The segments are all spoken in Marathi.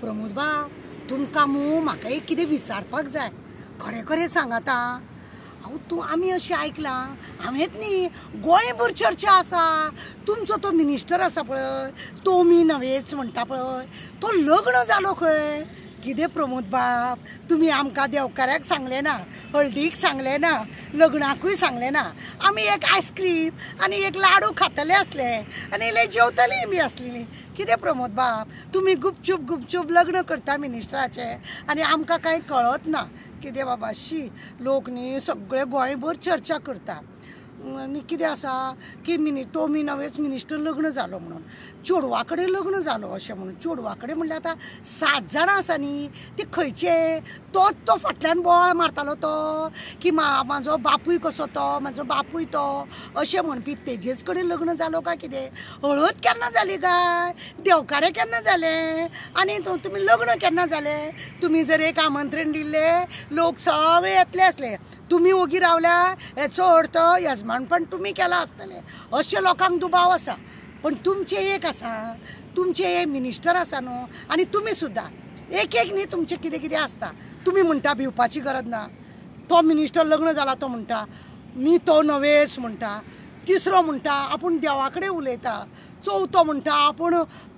प्रमोद बाब, तुमकां म्हाका एक कितें विचारपाक जाय. खरें खरें सांगात आं. तूं आमी अशें आयकलां, हांवेंच न्ही गोंयभर चर्चा आसा. तुमचो तो मिनिस्टर आसा पळय, टोमी नवेज म्हणटा पळय, तो लग्न जालो खंय. कितें प्रमोद बाब, तुमी आमकां देवकार्याक सांगलें ना, हळदीक सांगलें ना, लग्नाकूय सांगलें ना. आमी एक आयस्क्रीम आनी एक लाडू खातले आसले आनी इल्ले जेवतलीं बी आसलेलीं. कितें प्रमोद बाब, तुमी गुपचूप गुपचूप लग्न करता मिनिस्टराचें आनी आमकां कांय कळत ना. कितें बाबा शी, लोक न्ही सगळे गोंयभर चर्चा करता. आनी कितें आसा की टोमी नवेज मिनिस्टर लग्न जालो म्हणून, चेडवा कडेन लग्न जालो अशें म्हणून. चेडवा कडेन म्हणल्यार आतां 7 जाणां आसा न्ही, ती खंयचे? तोच तो फाटल्यान बोवाळ मारतालो तो, की म्हाजो बापूय कसो तो, म्हाजो बापूय तो अशें म्हणपी तेजेच कडेन लग्न जालो काय कितें? हळद केन्ना जाली काय? देवकारें केन्ना जालें? आनी तुमी लग्न केन्ना जालें? तुमी जर एक आमंत्रण दिल्लें, लोक सगळे येतले आसले. तुमी ओगी रावल्या, हेचो अर्थ यजमानपण तुमी केलां आसतलें. अशें लोकांक दुबाव आसा. पण तुमचें एक आसा, तुमचें एक मिनिस्टर आसा न्हू, आनी तुमी सुद्दां एक न्ही तुमचें कितें कितें आसता. तुमी म्हणटा भिवपाची गरज ना. तो मिनिस्टर लग्न जाला तो म्हणटा मी तो नवेश म्हणटा. तिसरो म्हणटा आपूण देवा कडेन उलयता. चवथो म्हणटा आपूण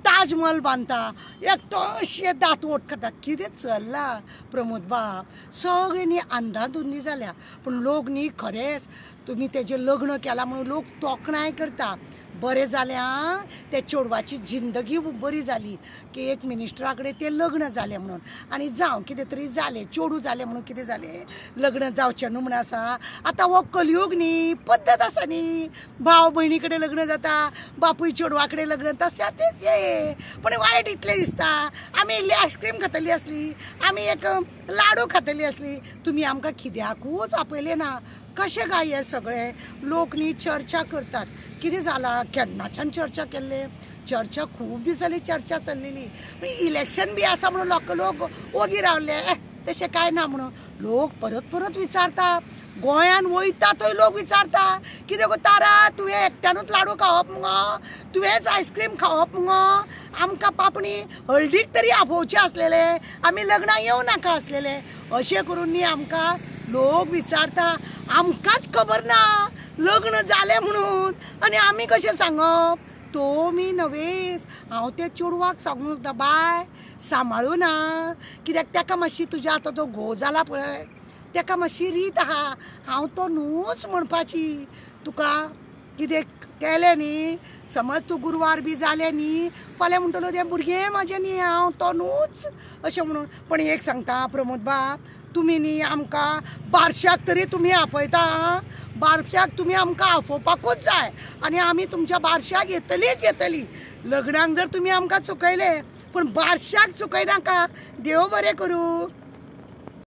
ताजमहल बांदता. एकटो अशें दांतवट खाता. कितें चल्लां प्रमोद बाब? सगळीं न्ही अंधाधुंदी जाल्या. पूण लोक न्ही खरेंच तुमी तेजें लग्न केलां म्हणून लोक तोखणाय करता. बरें जालें आं, ते चेडवाची जिंदगी बरी जाली की एक मिनिस्टरा कडेन तें लग्न जालें म्हणून. आनी जावं कितें तरी जालें, चेडू जालें म्हणून कितें जालें, लग्न जावचें न्हू म्हणून आसा. आतां हो कलियूग न्ही, पद्दत आसा न्ही. भाव भयणी कडेन लग्न जाता, बापूय चेडवा कडेन लग्न तशें तेच हे. पण वायट इतलें दिसता, आमी इल्ली आयस्क्रीम खातली आसली, आमी एक लाडू खातली आसली. तुमी आमकां कित्याकूच आपयलें ना. कशें काय हे सगळे लोक न्ही चर्चा करतात. कितें जालां, केन्नाच्यान चर्चा केल्ले, चर्चा खूब दीस जाली चर्चा चल्लेली. इलेक्शन बी आसा म्हणून लोक ओगी रावले, तशें कांय ना म्हणून. लोक परत परत विचारता. गोंयान वयता थंय लोक विचारता, कितें गो तारा, तुवें एकट्यानूच लाडू खावप मुगो, तुवेंच आयस्क्रीम खावप मुगो, आमकां पापणी हळदीक तरी आपोवचें आसलेलें, आमी लग्नाक येवं नाका आसलेले. अशें करून न्ही आमकां लोक विचारता. आमकांच खबर ना लग्न जालें म्हणून, आनी आमी कशें सांगप? टोमी नवेज, हांव त्या चेडवाक सांगूंक सुद्दां बाय सांबाळूं ना. कित्याक ताका मातशी तुज्या आतां तो घोव जाला पळय, ताका मातशी रीत आहा. हांव तो न्हूच म्हणपाची. तुका कितें केलें न्ही, समज तूं गुरवार बी जालें न्ही, फाल्यां म्हणटलो तें भुरगें म्हाजें न्ही, हांव तो न्हूच अशें म्हणून. पण एक सांगता प्रमोद बाब, तुमी न्ही आमकां बारशाक तरी तुमी आपयता. बारशाक तुमी आमकां आफोवपाकूच जाय आनी आमी तुमच्या बारशाक येतलीच येतली. लग्नाक जर तुमी आमकां चुकयले, पण बारशाक चुकयनाका. देव बरें करूं.